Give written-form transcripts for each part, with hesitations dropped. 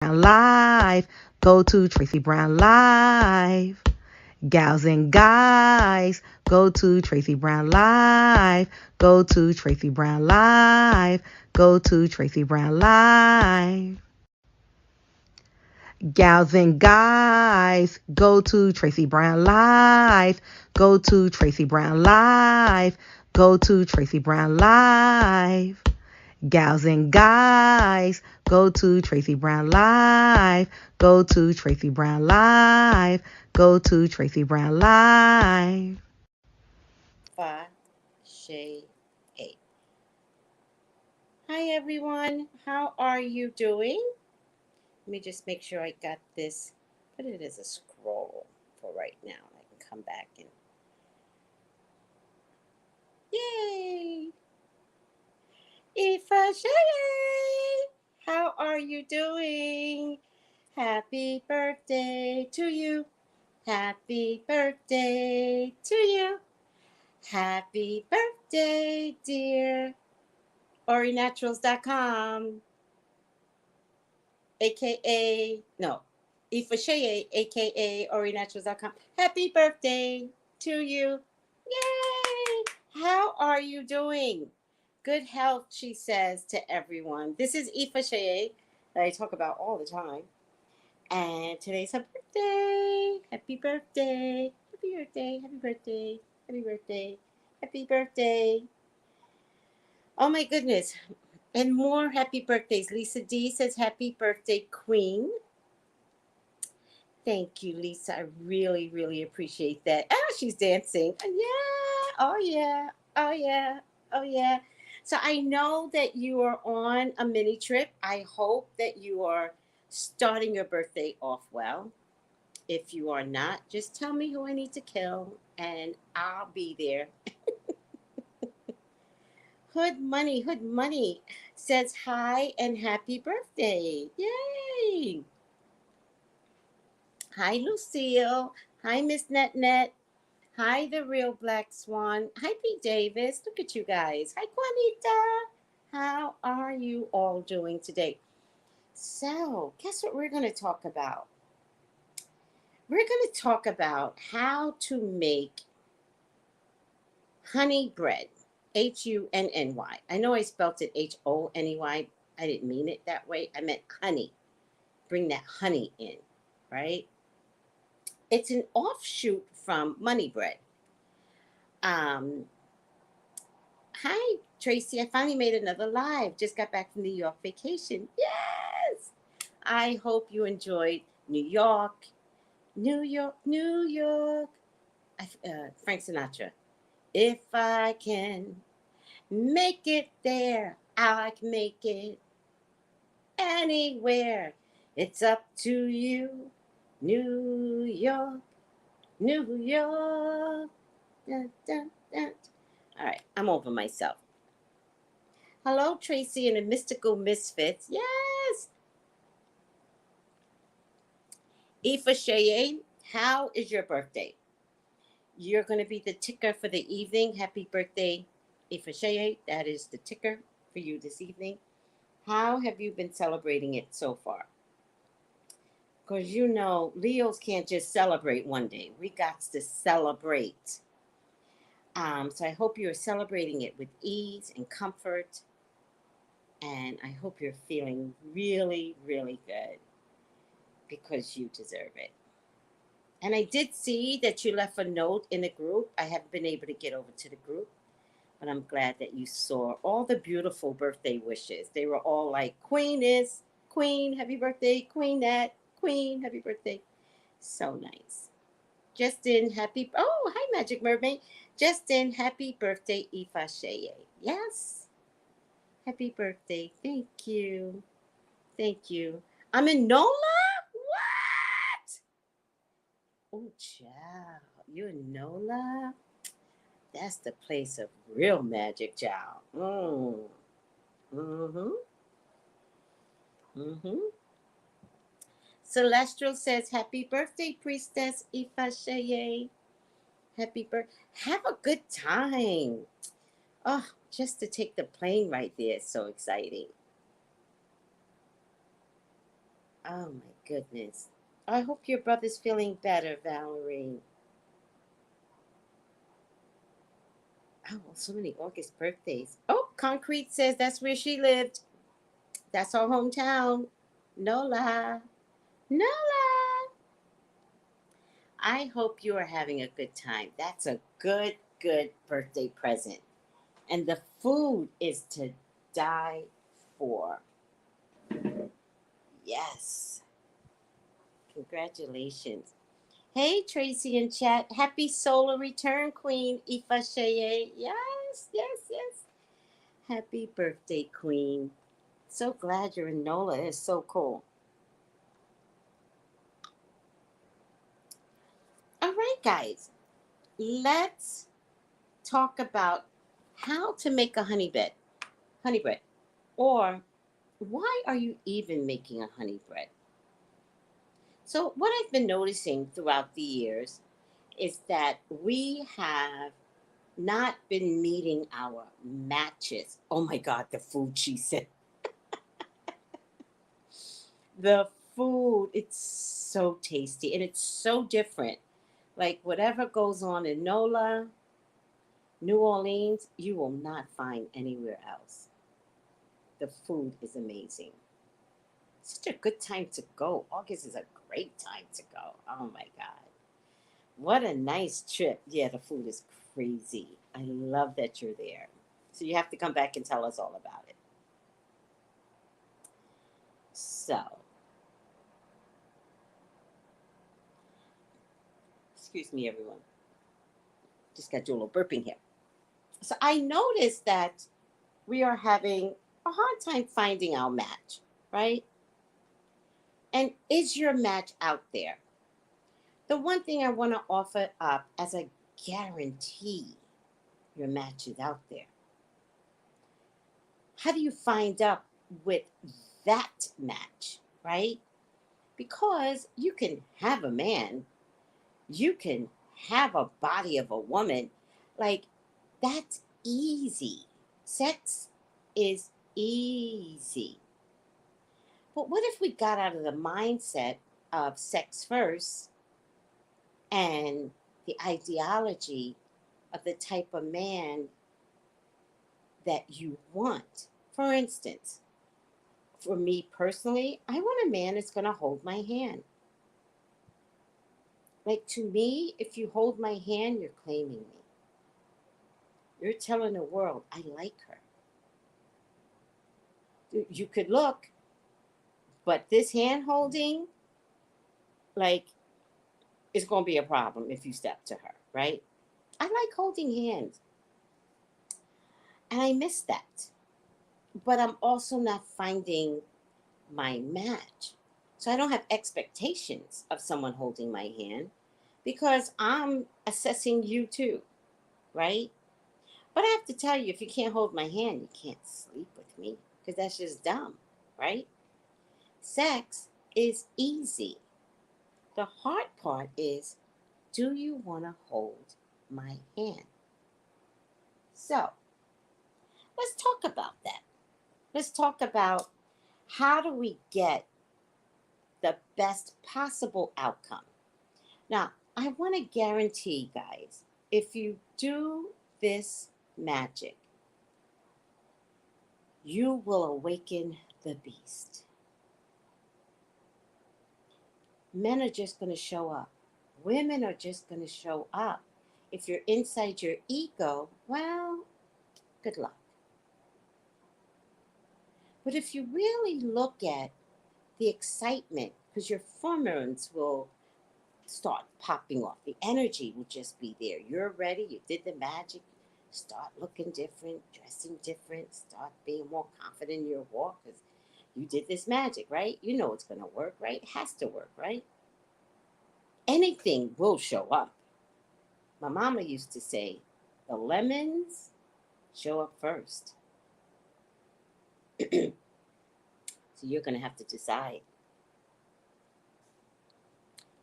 Brown Live. Go to Tracey Brown Live. Gals and guys, go to Tracey Brown Live. Go to Tracey Brown Live. Go to Tracey Brown Live. Gals and guys, go to Tracey Brown Live. Go to Tracey Brown Live. Go to Tracey Brown Live. Gals and guys, go to Tracey Brown Live. Go to Tracey Brown Live. Go to Tracey Brown Live. Shade 8. Hi everyone, how are you doing? Let me just make sure I got this. Put it as a scroll for right now. I can come back and yay! Ifashaye! How are you doing? Happy birthday to you. Happy birthday to you. Happy birthday, dear. OriNaturals.com, aka Ifashaye, aka OriNaturals.com. Happy birthday to you. Yay! How are you doing? Good health, she says to everyone. This is Ifashaye that I talk about all the time. And today's her birthday. Happy birthday. Happy birthday. Happy birthday. Happy birthday. Happy birthday. Oh my goodness. And more happy birthdays. Lisa D says, happy birthday, Queen. Thank you, Lisa. I really, really appreciate that. Oh, she's dancing. Yeah. Oh, yeah. Oh, yeah. Oh, yeah. So I know that you are on a mini trip. I hope that you are starting your birthday off well. If you are not, just tell me who I need to kill and I'll be there. Hood Money says hi and happy birthday. Yay! Hi, Lucille. Hi, Miss Net Net. Hi, the real Black Swan. Hi, Pete Davis. Look at you guys. Hi, Juanita. How are you all doing today? So, guess what we're going to talk about? We're going to talk about how to make honey bread. Hunny. I know I spelt it Honey. I didn't mean it that way. I meant honey. Bring that honey in, right? It's an offshoot from money bread. Um, Hi, Tracy. I finally made another live. Just got back from New York vacation. Yes! I hope you enjoyed New York. New York, New York. Frank Sinatra. If I can make it there, I can make it anywhere. It's up to you. New York, New York. Dun, dun, dun. All right, I'm over myself. Hello, Tracy and the Mystical Misfits. Yes. Ifa Sheye, how is your birthday? You're going to be the ticker for the evening. Happy birthday, Ifa Sheye. That is the ticker for you this evening. How have you been celebrating it so far? Because you know, Leos can't just celebrate one day. We got to celebrate. So I hope you're celebrating it with ease and comfort. And I hope you're feeling really, really good because you deserve it. And I did see that you left a note in the group. I haven't been able to get over to the group, but I'm glad that you saw all the beautiful birthday wishes. They were all like, Queen is, Queen, happy birthday, Queen that, Queen, happy birthday. So nice. Justin, oh, hi, Magic Mermaid. Justin, happy birthday, Ifa Sheye. Yes. Happy birthday. Thank you. Thank you. I'm in NOLA? What? Oh, child. You in NOLA? That's the place of real magic, child. Mm-hmm. Mm-hmm. Celestial says, happy birthday, Priestess Ifasheye. Happy birthday. Have a good time. Oh, just to take the plane right there is so exciting. Oh my goodness. I hope your brother's feeling better, Valerie. Oh, so many August birthdays. Oh, Concrete says that's where she lived. That's our hometown. Nola. Nola. I hope you are having a good time. That's a good, good birthday present. And the food is to die for. Yes. Congratulations. Hey, Tracy in chat. Happy solar return, Queen Ifa Sheye. Yes, yes, yes. Happy birthday, Queen. So glad you're in NOLA. It's so cool. All right, guys. Let's talk about how to make a honey bread. Or why are you even making a honey bread? So, what I've been noticing throughout the years is that we have not been meeting our matches. Oh my God, the food, she said. The food, it's so tasty and it's so different. Like whatever goes on in NOLA, New Orleans, you will not find anywhere else. The food is amazing. Such a good time to go. August is a great time to go. Oh my God. What a nice trip. Yeah, the food is crazy. I love that you're there. So you have to come back and tell us all about it. So, excuse me, everyone. Just got to do a little burping here. So I noticed that we are having a hard time finding our match, right? And is your match out there? The one thing I want to offer up as a guarantee your match is out there. How do you find up with that match, right? Because you can have a man, you can have a body of a woman. Like, that's easy. Sex is easy. But what if we got out of the mindset of sex first and the ideology of the type of man that you want? For instance, for me personally, I want a man that's going to hold my hand. Like to me, if you hold my hand, you're claiming me. You're telling the world, I like her. You could look, but this hand holding, like, is going to be a problem if you step to her, right? I like holding hands, and I miss that. But I'm also not finding my match. So I don't have expectations of someone holding my hand because I'm assessing you too, right? But I have to tell you, if you can't hold my hand, you can't sleep with me because that's just dumb, right? Sex is easy. The hard part is, do you want to hold my hand? So let's talk about that. Let's talk about how do we get the best possible outcome. Now, I want to guarantee, guys, if you do this magic, you will awaken the beast. Men are just going to show up. Women are just going to show up. If you're inside your ego, well, good luck. But if you really look at the excitement, because your hormones will start popping off, the energy will just be there. You're ready, you did the magic, start looking different, dressing different, start being more confident in your walk because you did this magic, right? You know it's going to work, right? It has to work, right? Anything will show up. My mama used to say, the lemons show up first. So you're going to have to decide,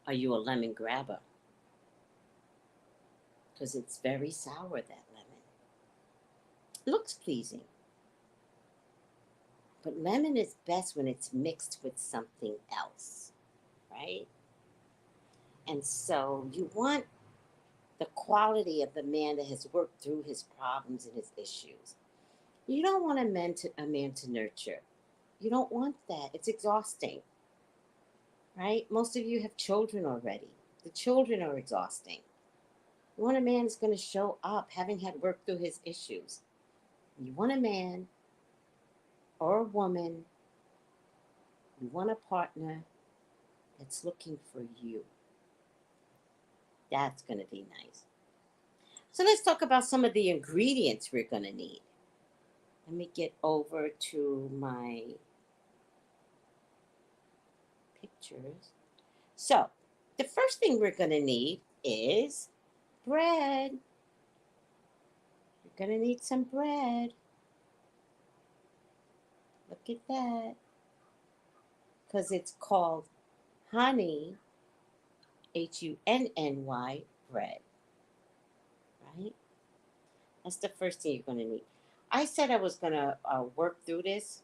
are you a lemon grabber? Because it's very sour, that lemon. Looks pleasing, But lemon is best when it's mixed with something else, right? And so you want the quality of the man that has worked through his problems and his issues. You don't want a man to nurture. You don't want that. It's exhausting, right? Most of you have children already. The children are exhausting. You want a man that's going to show up having had work through his issues. You want a man or a woman, you want a partner that's looking for you. That's going to be nice. So let's talk about some of the ingredients we're going to need. Let me get over to my pictures. So, the first thing we're going to need is bread. You're going to need some bread. Look at that. Because it's called honey, Hunny, bread. Right? That's the first thing you're going to need. I said I was going to work through this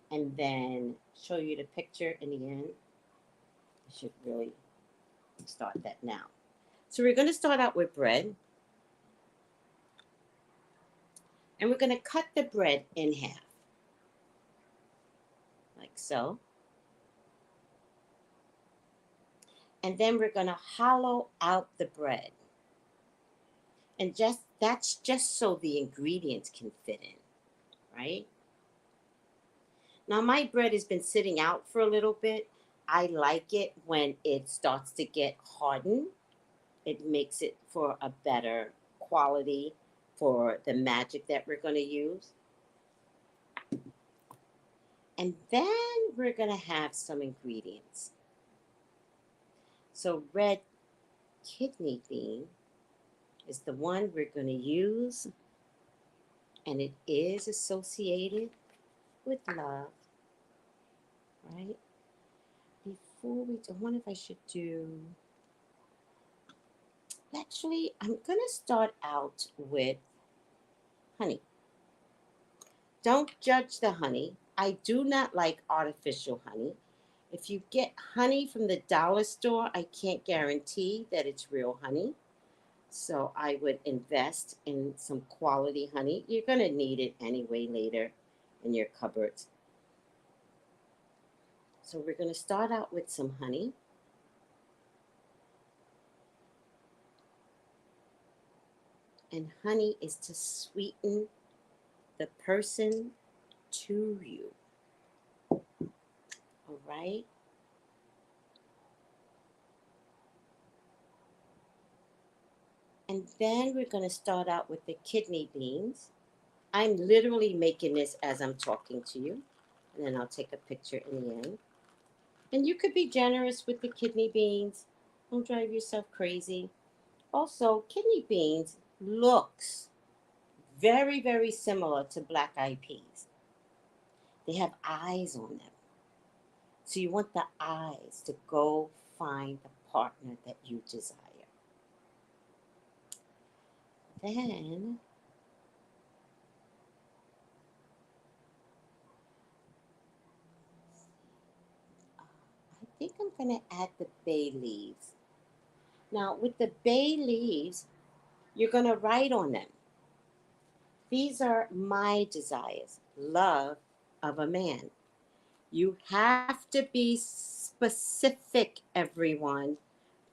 and then show you the picture in the end. I should really start that now. So we're going to start out with bread. And we're going to cut the bread in half. Like so. And then we're going to hollow out the bread. And that's just so the ingredients can fit in, right? Now my bread has been sitting out for a little bit. I like it when it starts to get hardened. It makes it for a better quality for the magic that we're going to use. And then we're going to have some ingredients. So red kidney bean is the one we're going to use, and it is associated with love, right? Before we do, I wonder if I should do, actually, I'm going to start out with honey. Don't judge the honey. I do not like artificial honey. If you get honey from the dollar store, I can't guarantee that it's real honey. So I would invest in some quality honey. You're going to need it anyway later in your cupboards. So we're going to start out with some honey. And honey is to sweeten the person to you. All right? And then we're going to start out with the kidney beans. I'm literally making this as I'm talking to you. And then I'll take a picture in the end. And you could be generous with the kidney beans. Don't drive yourself crazy. Also, kidney beans looks very, very similar to black-eyed peas. They have eyes on them. So you want the eyes to go find the partner that you desire. Then I think I'm going to add the bay leaves. Now, with the bay leaves, you're going to write on them. These are my desires, love of a man. You have to be specific, everyone.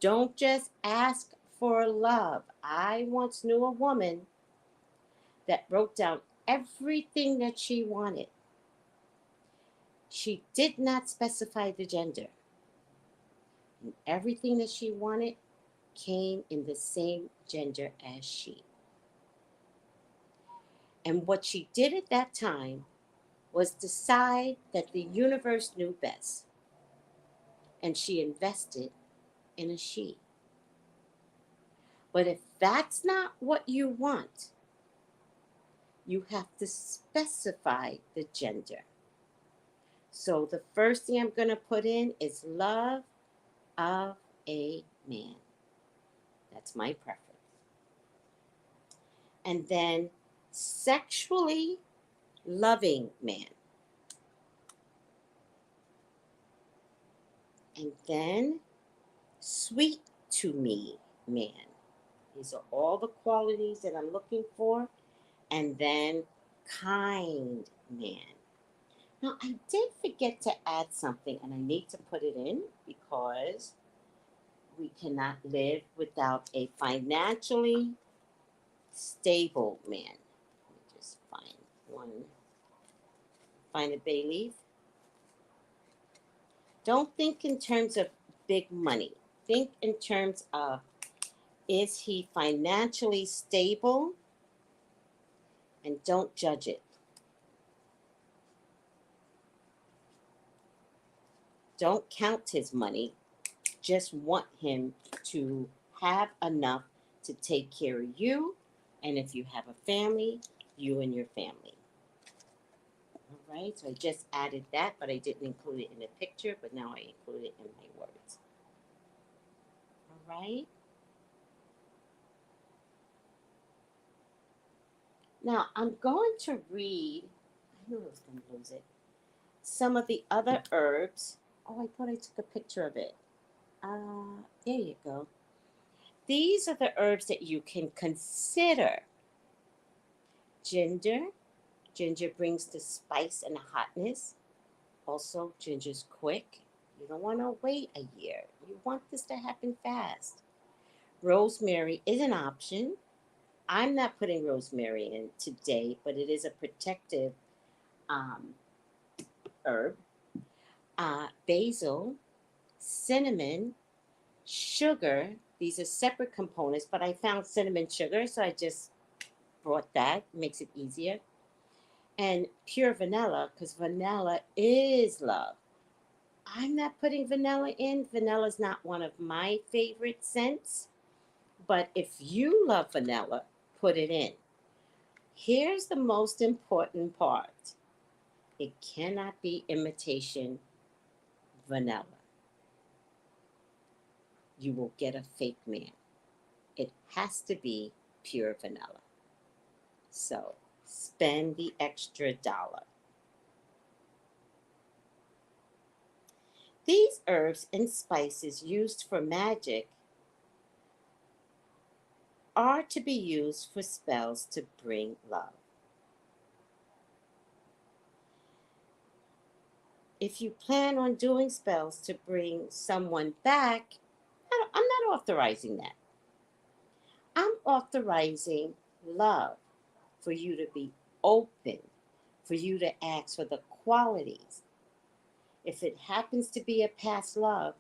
Don't just ask for love. I once knew a woman that wrote down everything that she wanted. She did not specify the gender. And everything that she wanted came in the same gender as she. And what she did at that time was decide that the universe knew best. And she invested in a she. But if that's not what you want, you have to specify the gender. So the first thing I'm going to put in is love of a man. That's my preference. And then sexually, loving man. And then sweet to me man. These are all the qualities that I'm looking for. And then kind man. Now, I did forget to add something, and I need to put it in because we cannot live without a financially stable man. Let me just find a bay leaf. Don't think in terms of big money. Think in terms of, is he financially stable? And don't judge it. Don't count his money. Just want him to have enough to take care of you. And if you have a family, you and your family. All right, so I just added that, but I didn't include it in the picture, but now I include it in my words. All right. Now I'm going to read, I knew I was going to lose it, some of the other herbs. Oh, I thought I took a picture of it. There you go. These are the herbs that you can consider. Ginger. Ginger brings the spice and the hotness. Also, ginger's quick. You don't want to wait a year. You want this to happen fast. Rosemary is an option. I'm not putting rosemary in today, but it is a protective um, herb. Basil, cinnamon, sugar. These are separate components, but I found cinnamon sugar, so I just brought that. Makes it easier. And pure vanilla, because vanilla is love. I'm not putting vanilla in. Vanilla is not one of my favorite scents, but if you love vanilla, put it in. Here's the most important part. It cannot be imitation vanilla. You will get a fake man. It has to be pure vanilla. So spend the extra dollar. These herbs and spices used for magic are to be used for spells to bring love. If you plan on doing spells to bring someone back, I'm not authorizing that. I'm authorizing love for you to be open, for you to ask for the qualities. If it happens to be a past love,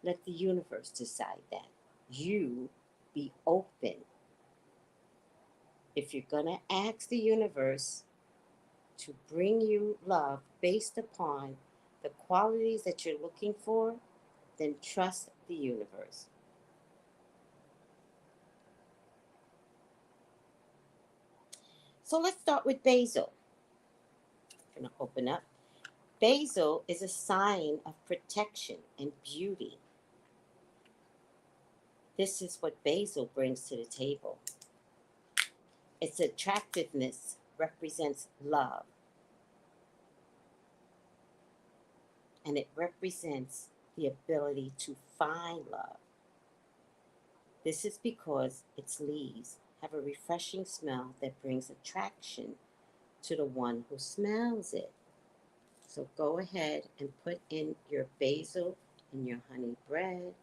let the universe decide that. You be open. If you're going to ask the universe to bring you love based upon the qualities that you're looking for, then trust the universe. So let's start with basil. I'm going to open up. Basil is a sign of protection and beauty. This is what basil brings to the table. Its attractiveness represents love, and it represents the ability to find love. This is because its leaves have a refreshing smell that brings attraction to the one who smells it. So go ahead and put in your basil in your honey bread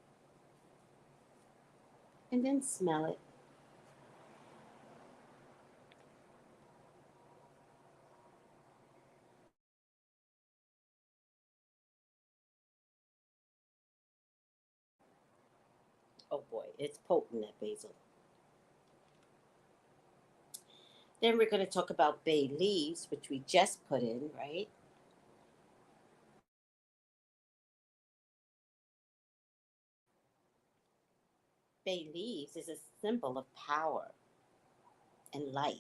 and then smell it. Oh boy, it's potent, that basil. Then we're going to talk about bay leaves, which we just put in, right? Bay leaves is a symbol of power and life.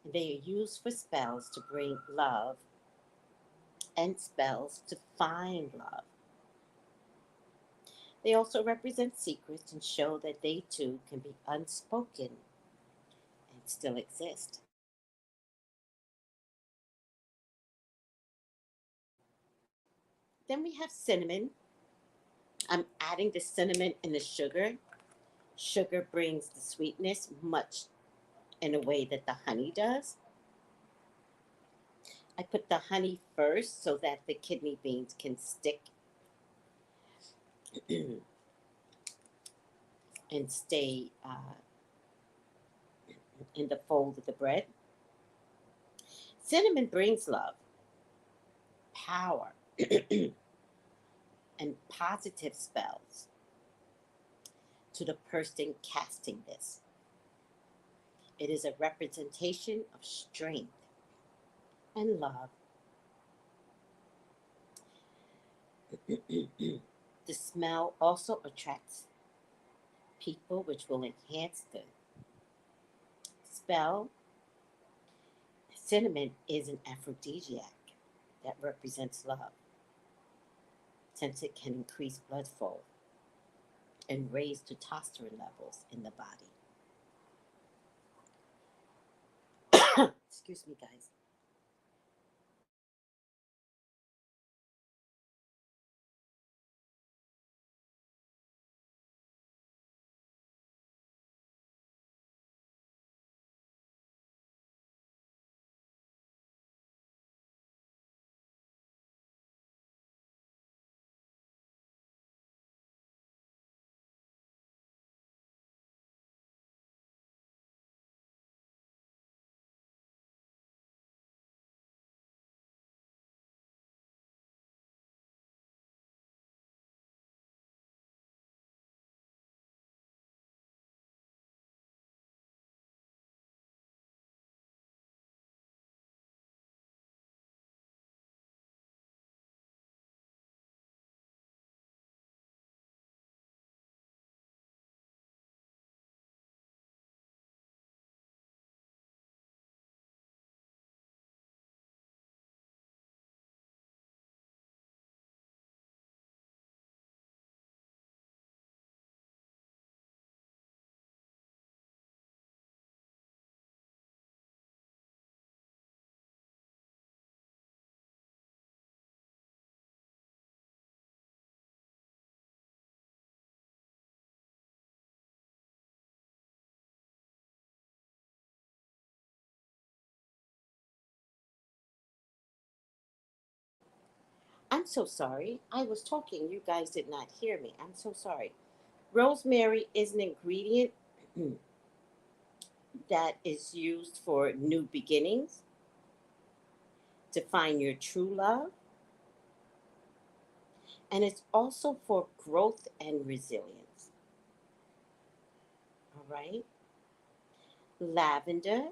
And they are used for spells to bring love and spells to find love. They also represent secrets and show that they too can be unspoken and still exist. Then we have cinnamon. I'm adding the cinnamon and the sugar. Sugar brings the sweetness much in a way that the honey does. I put the honey first so that the kidney beans can stick and stay in the fold of the bread. Cinnamon brings love, power, and positive spells to the person casting this. It is a representation of strength and love. The smell also attracts people, which will enhance the spell. Cinnamon is an aphrodisiac that represents love, since it can increase blood flow and raise testosterone levels in the body. Excuse me, guys. I'm so sorry. I was talking. You guys did not hear me. I'm so sorry. Rosemary is an ingredient that is used for new beginnings, to find your true love, and it's also for growth and resilience. All right? Lavender.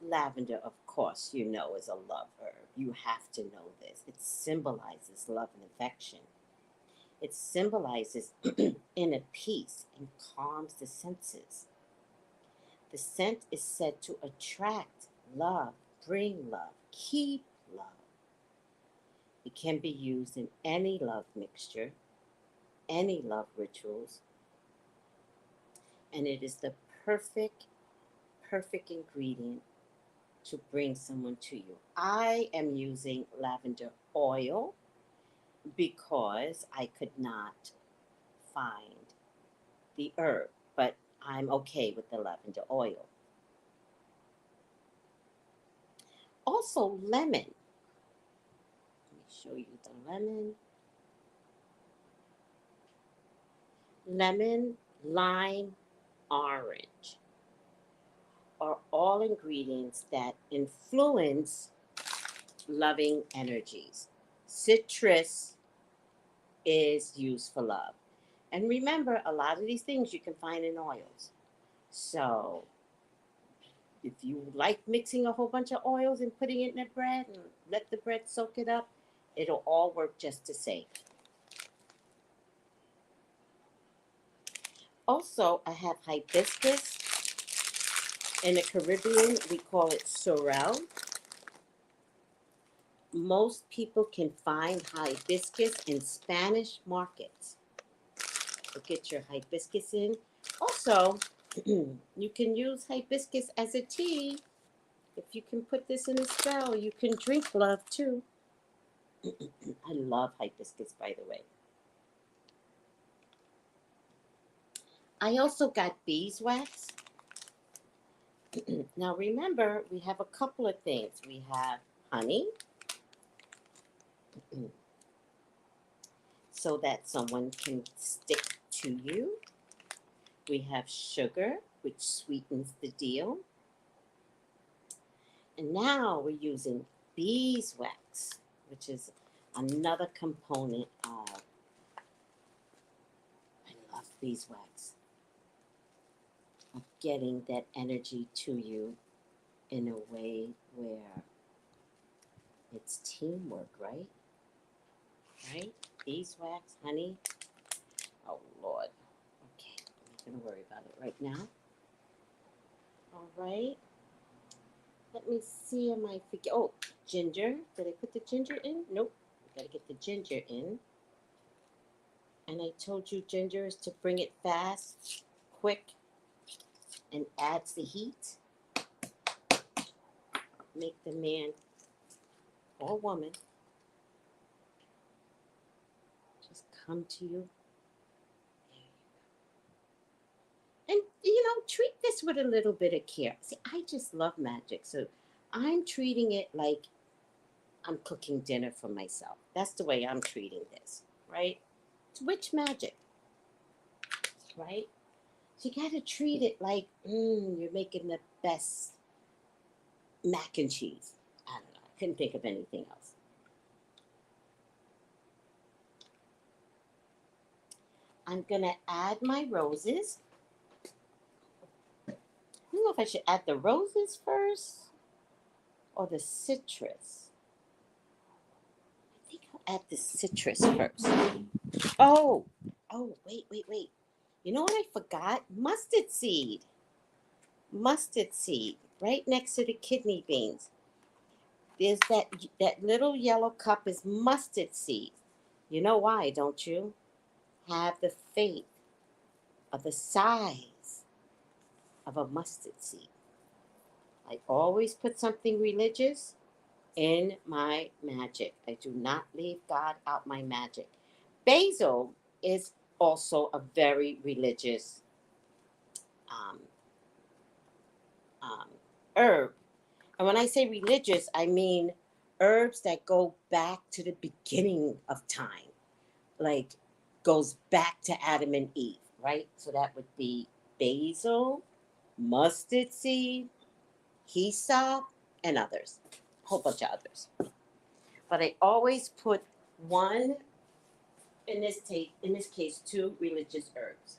Lavender, of course, you know, is a love herb. You have to know this. It symbolizes love and affection. It symbolizes inner peace and calms the senses. The scent is said to attract love, bring love, keep love. It can be used in any love mixture, any love rituals, and it is the perfect, perfect ingredient to bring someone to you. I am using lavender oil because I could not find the herb, but I'm okay with the lavender oil. Also, lemon. Let me show you the lemon. Lemon, lime, orange are all ingredients that influence loving energies. Citrus is used for love. And remember, a lot of these things you can find in oils. So if you like mixing a whole bunch of oils and putting it in the bread and let the bread soak it up, it'll all work just the same. Also, I have hibiscus. In the Caribbean, we call it sorrel. Most people can find hibiscus in Spanish markets. So get your hibiscus in. Also, you can use hibiscus as a tea. If you can put this in a spell, you can drink love too. I love hibiscus, by the way. I also got beeswax. Now remember, we have a couple of things. We have honey, so that someone can stick to you. We have sugar, which sweetens the deal. And now we're using beeswax, which is another component of, I love beeswax, of getting that energy to you in a way where it's teamwork, right? Right? Beeswax, honey. Oh, Lord. Okay, I'm not going to worry about it right now. All right. Let me see, am I forget? Oh, ginger. Did I put the ginger in? Nope. We gotta get the ginger in. And I told you ginger is to bring it fast, quick, and adds the heat. Make the man or woman just come to you. And treat this with a little bit of care. See, I just love magic, so I'm treating it like I'm cooking dinner for myself. That's the way I'm treating this, right? It's witch magic, right? So you got to treat it like you're making the best mac and cheese. I don't know. I couldn't think of anything else. I'm going to add my roses. I don't know if I should add the roses first or the citrus. I think I'll add the citrus first. Oh, wait. You know what I forgot? Mustard seed. Mustard seed right next to the kidney beans. There's that little yellow cup is mustard seed. You know why, don't you? Have the faith of the size of a mustard seed. I always put something religious in my magic. I do not leave God out my magic. Basil is also a very religious um, um, herb. And when I say religious, I mean herbs that go back to the beginning of time, like goes back to Adam and Eve, right? So that would be basil, mustard seed, hyssop, and others, a whole bunch of others. But I always put one, in this case, two religious herbs.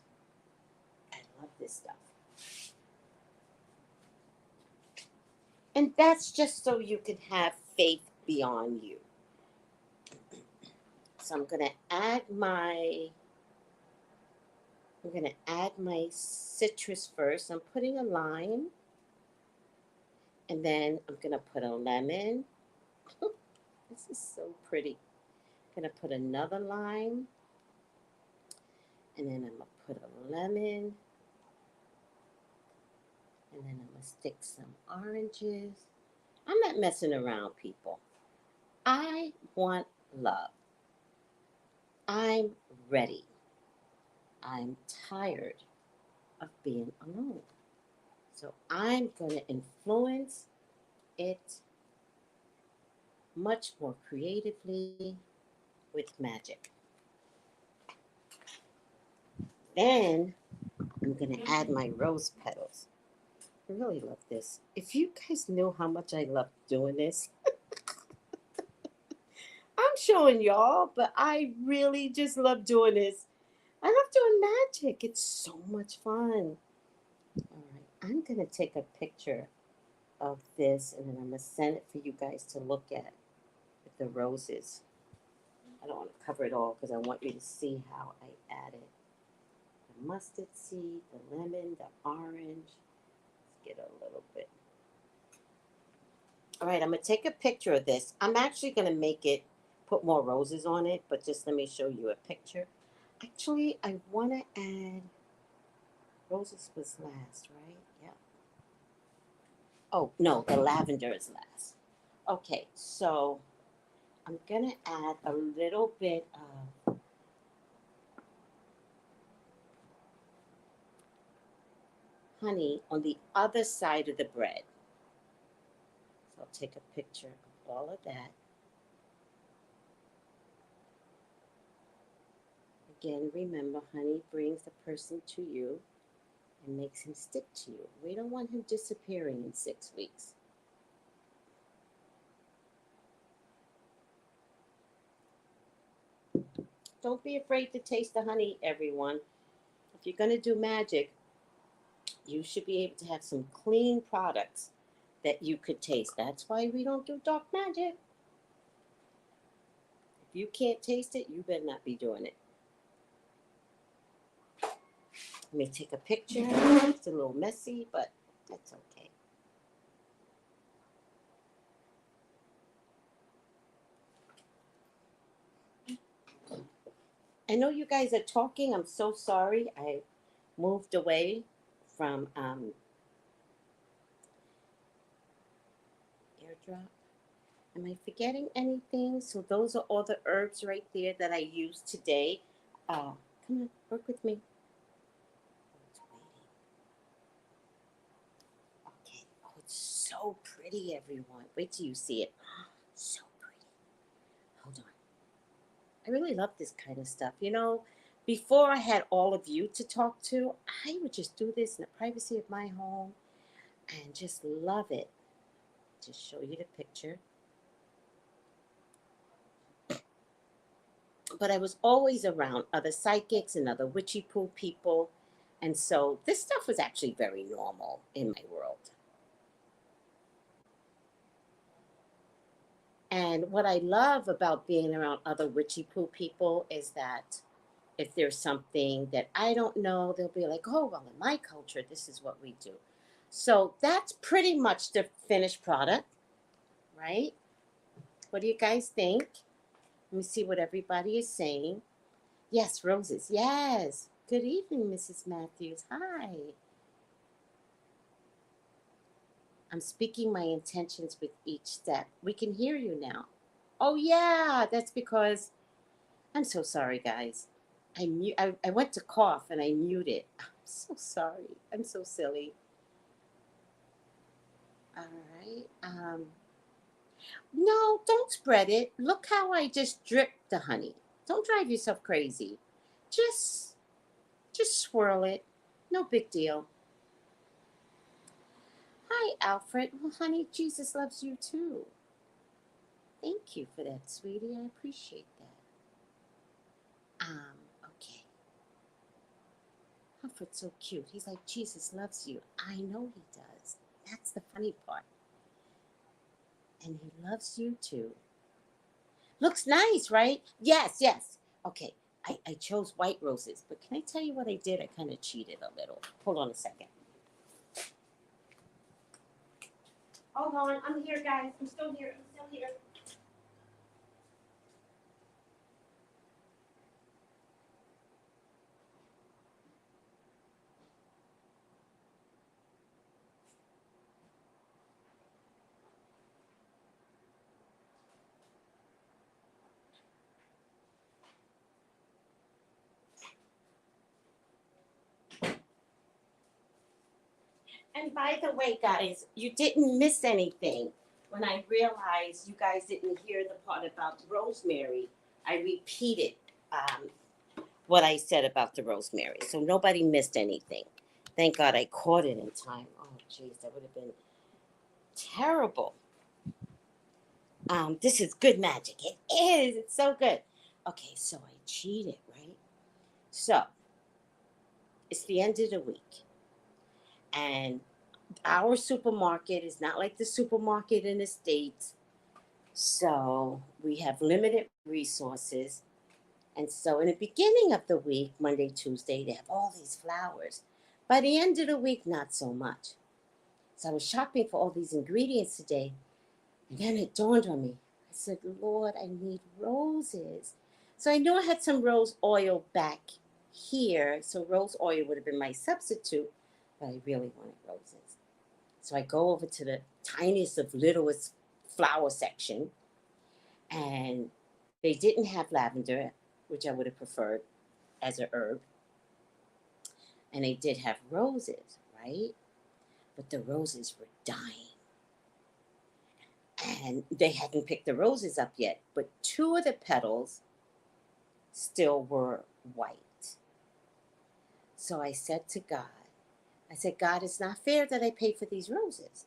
I love this stuff. And that's just so you can have faith beyond you. So I'm gonna add my citrus first. I'm putting a lime, and then I'm gonna put a lemon. This is so pretty. I'm gonna put another lime, and then I'm gonna put a lemon, and then I'm gonna stick some oranges. I'm not messing around, people. I want love. I'm ready. I'm tired of being alone. So I'm going to influence it much more creatively with magic. Then I'm going to add my rose petals. I really love this. If you guys knew how much I love doing this, I'm showing y'all, but I really just love doing this. I love doing magic. It's so much fun. All right, I'm going to take a picture of this and then I'm going to send it for you guys to look at with the roses. I don't want to cover it all because I want you to see how I added the mustard seed, the lemon, the orange. Let's get a little bit. All right, I'm going to take a picture of this. I'm actually going to make it, put more roses on it, but just let me show you a picture. Actually, I want to add, roses was last, right? Yeah. Oh, no, the lavender is last. Okay, so I'm going to add a little bit of honey on the other side of the bread. So I'll take a picture of all of that. Again, remember, honey brings the person to you and makes him stick to you. We don't want him disappearing in 6 weeks. Don't be afraid to taste the honey, everyone. If you're going to do magic, you should be able to have some clean products that you could taste. That's why we don't do dark magic. If you can't taste it, you better not be doing it. Let me take a picture. It's a little messy, but that's okay. I know you guys are talking. I'm so sorry. I moved away from airdrop. Am I forgetting anything? So those are all the herbs right there that I used today. Come on, work with me. Okay. Oh, it's so pretty, everyone. Wait till you see it. So pretty. Hold on. I really love this kind of stuff. You know, before I had all of you to talk to, I would just do this in the privacy of my home and just love it. Just show you the picture. But I was always around other psychics and other witchy poo people. And so this stuff was actually very normal in my world. And what I love about being around other witchy poo people is that if there's something that I don't know, they'll be like, oh, well, in my culture, this is what we do. So that's pretty much the finished product, right? What do you guys think? Let me see what everybody is saying. Yes, roses. Yes. Good evening, Mrs. Matthews. Hi. I'm speaking my intentions with each step. We can hear you now. Oh, yeah. That's because I'm so sorry, guys. I went to cough and I muted. I'm so sorry. I'm so silly. All right. No, don't spread it. Look how I just dripped the honey. Don't drive yourself crazy. Just swirl it. No big deal. Hi, Alfred. Well, honey, Jesus loves you too. Thank you for that, sweetie. I appreciate that. Okay. Alfred's so cute. He's like, Jesus loves you. I know he does. That's the funny part. And he loves you too. Looks nice, right? Yes, yes. Okay, I chose white roses, but can I tell you what I did? I kind of cheated a little. Hold on a second. Hold on, I'm here, guys. I'm still here. I'm still here. And by the way, guys, you didn't miss anything. When I realized you guys didn't hear the part about rosemary, I repeated what I said about the rosemary. So nobody missed anything. Thank God I caught it in time. Oh, jeez, that would have been terrible. This is good magic. It is. It's so good. Okay, so I cheated, right? So it's the end of the week. And our supermarket is not like the supermarket in the States. So we have limited resources. And so in the beginning of the week, Monday, Tuesday, they have all these flowers. By the end of the week, not so much. So I was shopping for all these ingredients today. And then it dawned on me. I said, Lord, I need roses. So I knew I had some rose oil back here. So rose oil would have been my substitute, but I really wanted roses. So I go over to the tiniest of littlest flower section And they didn't have lavender, which I would have preferred as a herb. And they did have roses, right? But the roses were dying. And they hadn't picked the roses up yet, but two of the petals still were white. So I said to God, I said, God, it's not fair that I pay for these roses.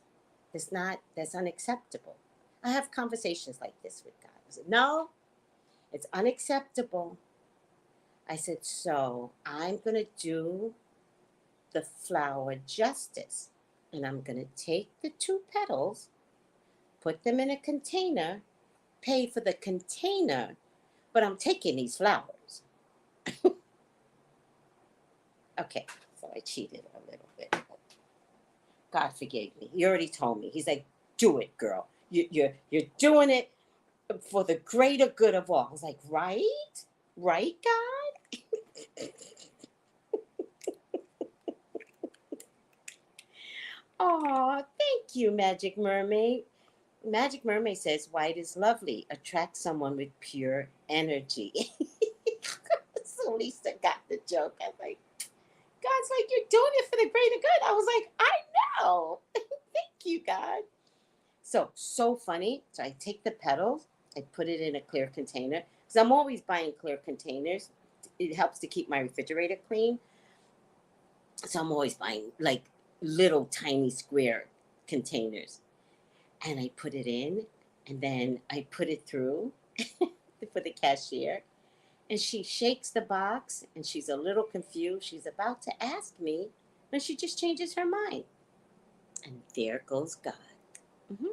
That's unacceptable. I have conversations like this with God. I said, no, it's unacceptable. I said, so I'm going to do the flower justice. And I'm going to take the two petals, put them in a container, pay for the container, but I'm taking these flowers. Okay, so I cheated a little bit. God forgave me. He already told me. He's like, do it, girl. You're doing it for the greater good of all. I was like, right? Right, God? Oh, thank you, Magic Mermaid. Magic Mermaid says white is lovely, attracts someone with pure energy. So Lisa got the joke. I was like, God's like, you're doing it for the greater good. I was like, I know. Thank you, God. So funny. So I take the petals, I put it in a clear container. Because I'm always buying clear containers. It helps to keep my refrigerator clean. So I'm always buying like little tiny square containers. And I put it in, and then I put it through for the cashier. And she shakes the box, and she's a little confused. She's about to ask me, and she just changes her mind. And there goes God. Mm-hmm.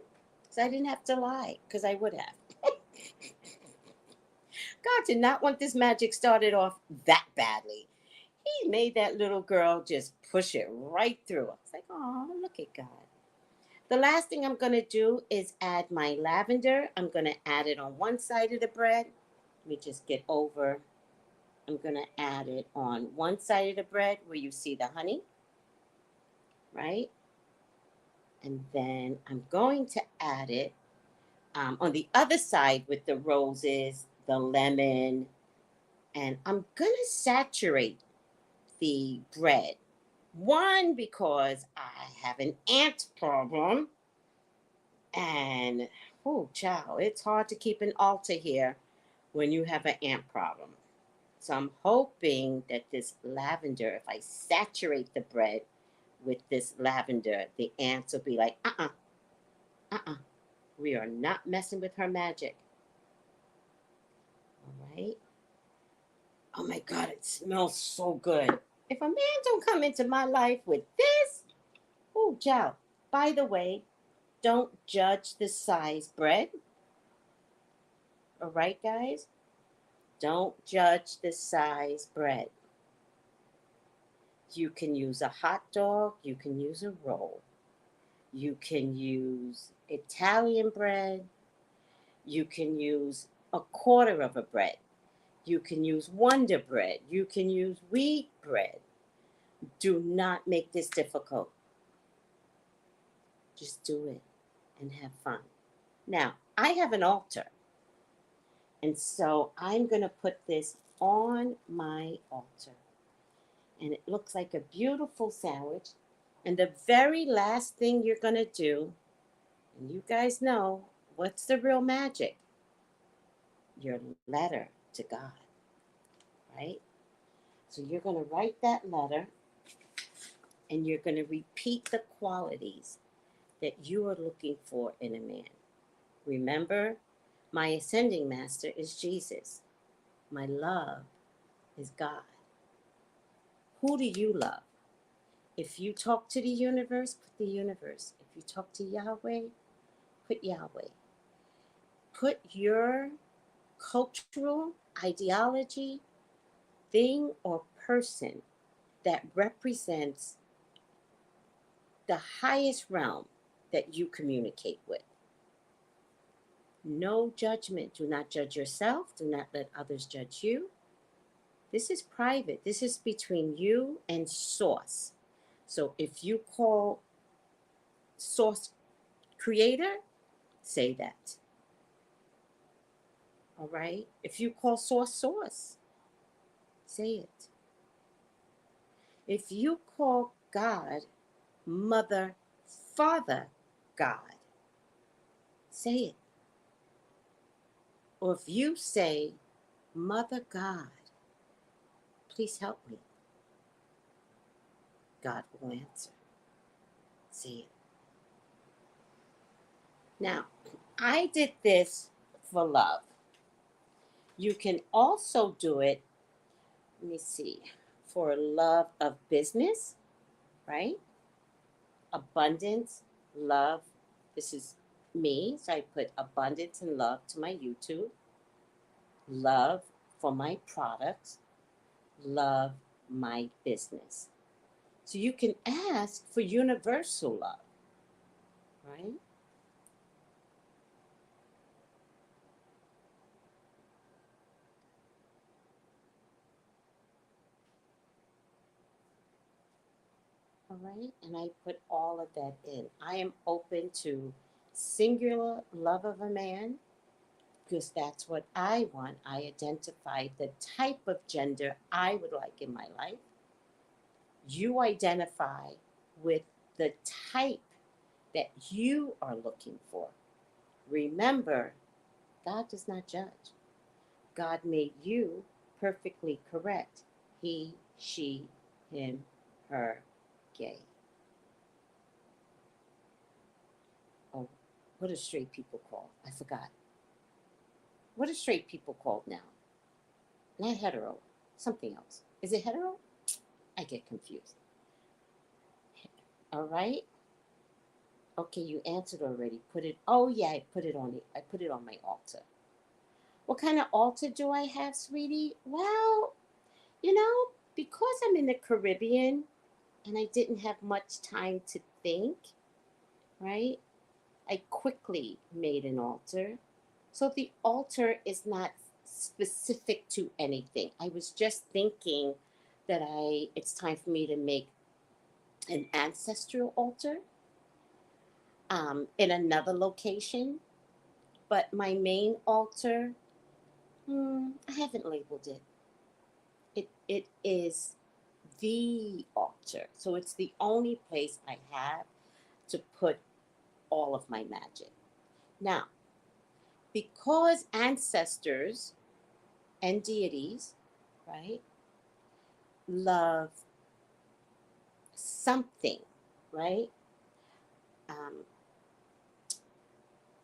So I didn't have to lie, because I would have. God did not want this magic started off that badly. He made that little girl just push it right through. I was like, oh, look at God. The last thing I'm going to do is add my lavender. I'm going to add it on one side of the bread. Let me just get over. I'm going to add it on one side of the bread where you see the honey, right? And then I'm going to add it on the other side with the roses, the lemon, and I'm going to saturate the bread. One, because I have an ant problem. And, oh, child, it's hard to keep an altar here when you have an ant problem. So I'm hoping that this lavender, if I saturate the bread with this lavender, the ants will be like, we are not messing with her magic. All right. Oh my God, it smells so good. If a man don't come into my life with this, oh, child. By the way, don't judge the size bread. All right, guys? Don't judge the size bread. You can use a hot dog. You can use a roll. You can use Italian bread. You can use a quarter of a bread. You can use Wonder Bread. You can use wheat bread. Do not make this difficult. Just do it and have fun. Now, I have an altar. And so I'm going to put this on my altar. And it looks like a beautiful sandwich. And the very last thing you're going to do, and you guys know what's the real magic? Your letter to God, right? So you're going to write that letter and you're going to repeat the qualities that you are looking for in a man. Remember, my ascending master is Jesus. My love is God. Who do you love? If you talk to the universe, put the universe. If you talk to Yahweh, put Yahweh. Put your cultural ideology, thing, or person that represents the highest realm that you communicate with. No judgment. Do not judge yourself. Do not let others judge you. This is private. This is between you and Source. So if you call Source Creator, say that. All right? If you call source source, say it. If you call God mother, father, God, say it. Or if you say, Mother God, please help me, God will answer. Say it. Now, I did this for love. You can also do it, let me see, for love of business, right? Abundance, love. This is me. So I put abundance and love to my YouTube. Love for my products. Love my business. So you can ask for universal love, right? All right. And I put all of that in. I am open to singular love of a man because that's what I want. I identify the type of gender I would like in my life. You identify with the type that you are looking for. Remember, God does not judge. God made you perfectly correct. He, she, him, her, gay. Oh, what are straight people called? I forgot. What are straight people called now? Not hetero, something else. Is it hetero? I get confused. All right. Okay, you answered already. Put it. Oh yeah, I put it on it. I put it on my altar. What kind of altar do I have, sweetie? Well, because I'm in the Caribbean and I didn't have much time to think, right? I quickly made an altar. So the altar is not specific to anything. I was just thinking that it's time for me to make an ancestral altar in another location. But my main altar, I haven't labeled it. It is the altar. So it's the only place I have to put all of my magic. Now, because ancestors and deities, right, love something, right? Um,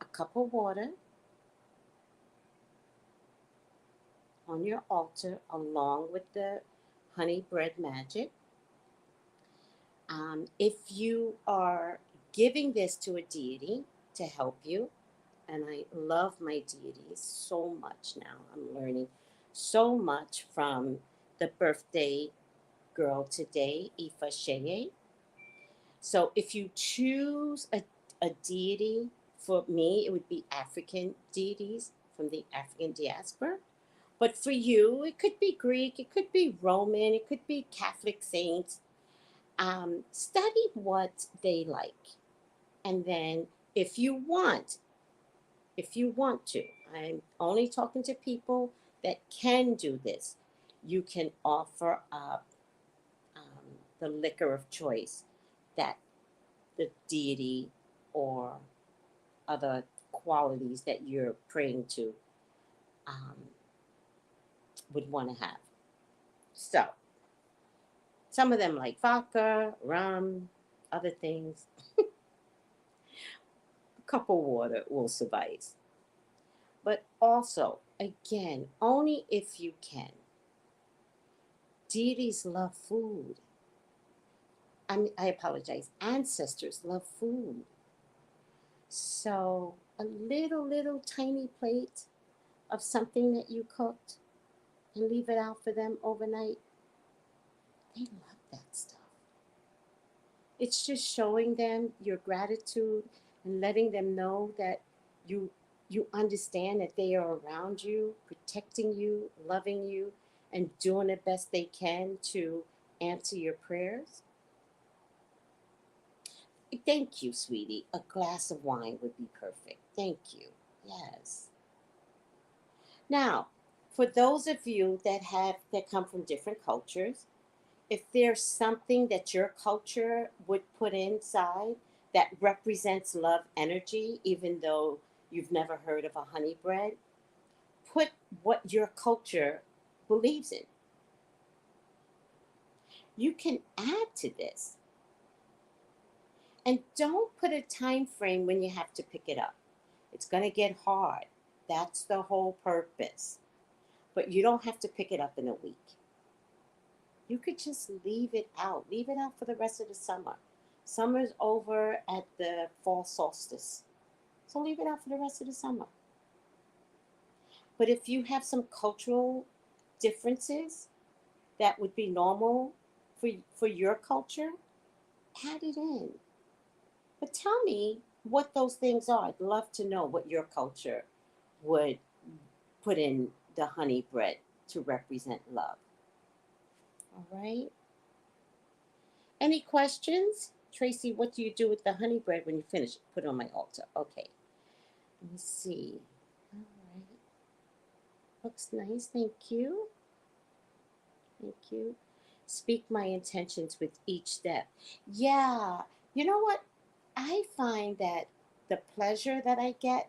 a cup of water on your altar along with the honey bread magic. If you are giving this to a deity to help you, and I love my deities so much now, I'm learning so much from the birthday girl today, Ifa Sheye. So if you choose a deity, for me, it would be African deities from the African diaspora. But for you, it could be Greek, it could be Roman, it could be Catholic saints. Study what they like. And then if you want, if you want to, I'm only talking to people that can do this, you can offer up the liquor of choice that the deity or other qualities that you're praying to um, would want to have. So, some of them like vodka, rum, other things. A cup of water will suffice. But also, again, only if you can. Deities love food. I apologize. Ancestors love food. So, a little tiny plate of something that you cooked and leave it out for them overnight, they love that stuff. It's just showing them your gratitude and letting them know that you you understand that they are around you, protecting you, loving you, and doing the best they can to answer your prayers. Thank you, sweetie. A glass of wine would be perfect. Thank you. Yes. Now, for those of you that come from different cultures, if there's something that your culture would put inside that represents love energy, even though you've never heard of a honey bread, put what your culture believes in. You can add to this. And don't put a time frame when you have to pick it up. It's going to get hard. That's the whole purpose. But you don't have to pick it up in a week. You could just leave it out. Leave it out for the rest of the summer. Summer's over at the fall solstice. So leave it out for the rest of the summer. But if you have some cultural differences that would be normal for your culture, add it in. But tell me what those things are. I'd love to know what your culture would put in the honey bread to represent love. All right. Any questions? Tracy, what do you do with the honey bread when you finish it? Put it on my altar. Okay. Let me see. All right. Looks nice. Thank you. Thank you. Speak my intentions with each step. Yeah. You know what? I find that the pleasure that I get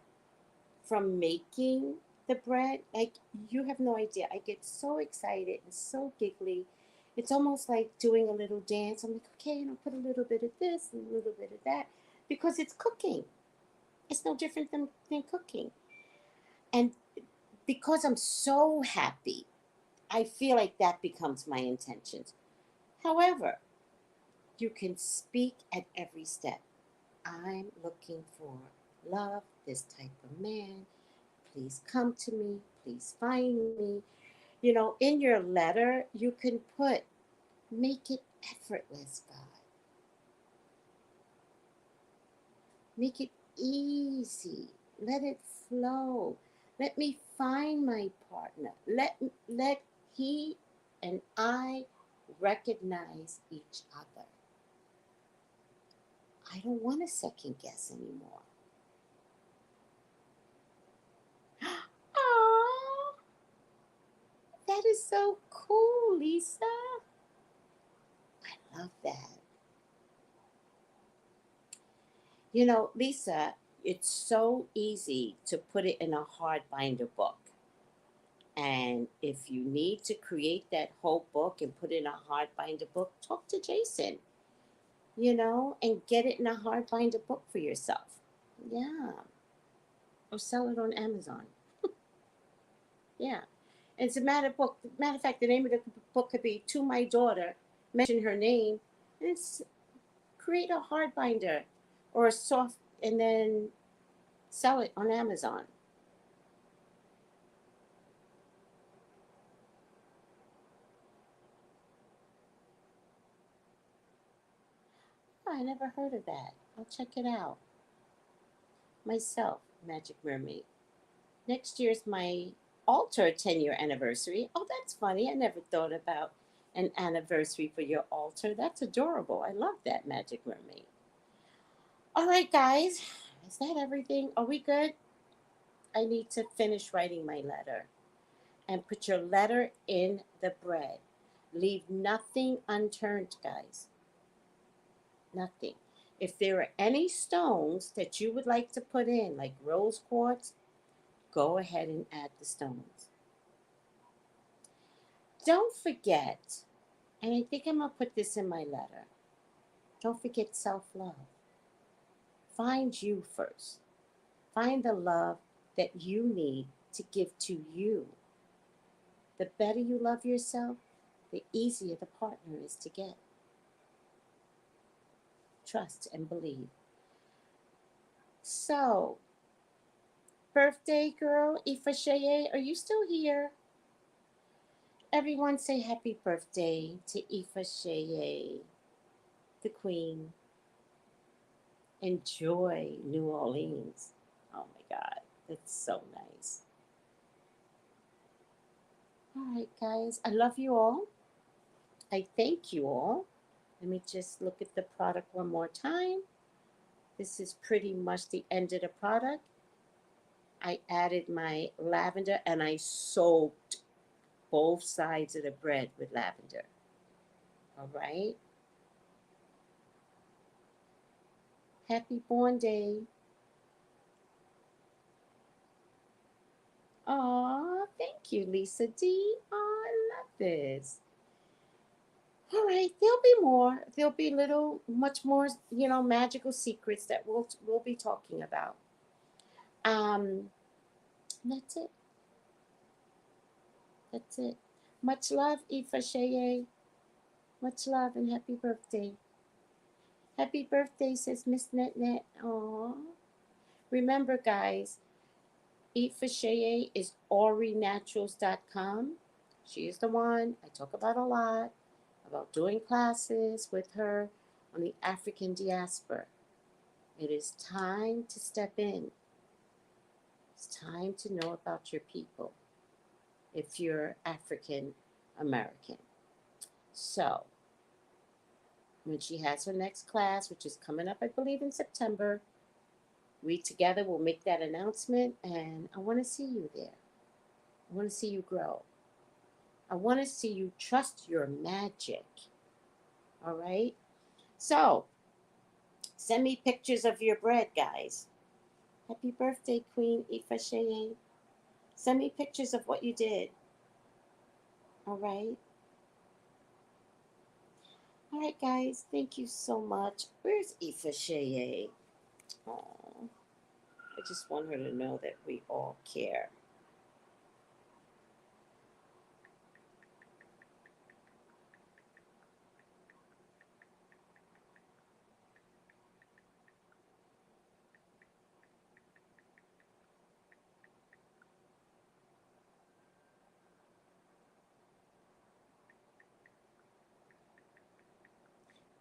from making the bread, like you have no idea. I get so excited and so giggly. It's almost like doing a little dance. I'm like, okay, put a little bit of this and a little bit of that because it's cooking. It's no different than cooking. And because I'm so happy, I feel like that becomes my intentions. However, you can speak at every step. I'm looking for love, this type of man. Please come to me. Please find me. In your letter, you can put, make it effortless, God. Make it easy. Let it flow. Let me find my partner. Let he and I recognize each other. I don't want to second guess anymore. Aww, that is so cool, Lisa. I love that. Lisa, it's so easy to put it in a hardbinder book. And if you need to create that whole book and put it in a hardbinder book, talk to Jason, and get it in a hardbinder book for yourself. Yeah. Or sell it on Amazon. Yeah. And it's a matter of fact, the name of the book could be To My Daughter, mention her name, and it's create a hardbinder or a soft, and then sell it on Amazon. Oh, I never heard of that. I'll check it out. Myself, Magic Mermaid. Next year's my altar 10-year anniversary. Oh, that's funny. I never thought about an anniversary for your altar. That's adorable. I love that, Magic Mermaid. All right, guys. Is that everything? Are we good? I need to finish writing my letter. And put your letter in the bread. Leave nothing unturned, guys. Nothing. If there are any stones that you would like to put in, like rose quartz, go ahead and add the stones. Don't forget, and I think I'm going to put this in my letter, don't forget self love. Find you first. Find the love that you need to give to you. The better you love yourself, the easier the partner is to get. Trust and believe. So, birthday girl, Ifasheye, are you still here? Everyone say happy birthday to Ifasheye, the queen. Enjoy New Orleans. Oh my God, that's so nice. All right, guys, I love you all. I thank you all. Let me just look at the product one more time. This is pretty much the end of the product. I added my lavender and I soaked both sides of the bread with lavender. All right. Happy born day. Aw, thank you, Lisa D. Aw, I love this. All right, there'll be more. There'll be little, much more, magical secrets that we'll be talking about. Um, that's it. That's it. Much love, Ifa Sheye. Much love and happy birthday. Happy birthday, says Miss Net Net. Aw. Remember, guys, Ifa Sheye is orinaturals.com. She is the one I talk about a lot, about doing classes with her on the African diaspora. It is time to step in. It's time to know about your people if you're African American. So, when she has her next class, which is coming up, I believe, in September, we together will make that announcement, and I want to see you there. I want to see you grow. I want to see you trust your magic. All right? So, send me pictures of your bread, guys. Happy birthday, Queen Ifa Sheye. Send me pictures of what you did. All right? All right, guys. Thank you so much. Where's Ifa Sheye? Oh, I just want her to know that we all care.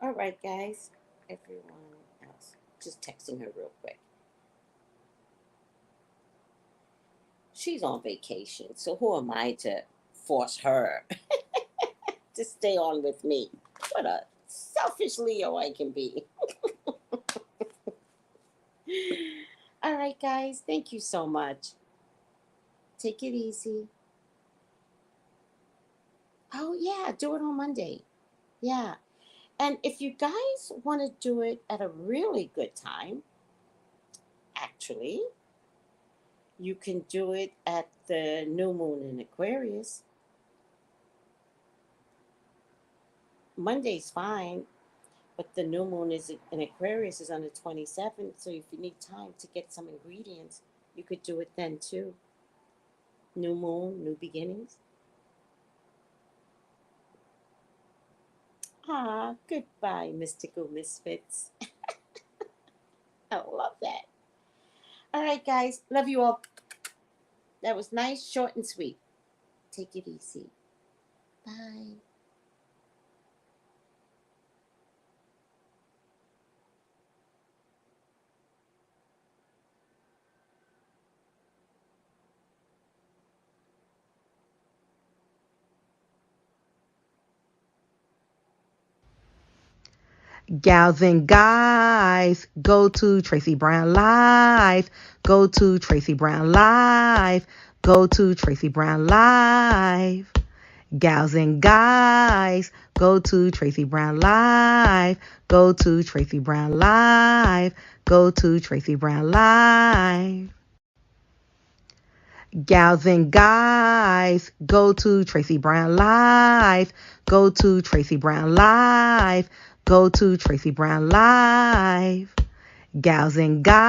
All right, guys. Everyone else. Just texting her real quick. She's on vacation, so who am I to force her to stay on with me? What a selfish Leo I can be. All right, guys. Thank you so much. Take it easy. Oh, yeah. Do it on Monday. Yeah. And if you guys want to do it at a really good time, actually, you can do it at the new moon in Aquarius. Monday's fine, but the new moon is in Aquarius is on the 27th. So if you need time to get some ingredients, you could do it then too. New moon, new beginnings. Ah, goodbye, mystical misfits. I love that. All right, guys. Love you all. That was nice, short, and sweet. Take it easy. Bye. Gals and guys, go to Tracey Brown Live. Go to Tracey Brown Live. Go to Tracey Brown Live. Gals and guys, go to Tracey Brown Live. Go to Tracey Brown Live. Go to Tracey Brown Live. Gals and guys, go to Tracey Brown Live. Go to Tracey Brown Live. Go to Tracey Brown Live. Gals and guys.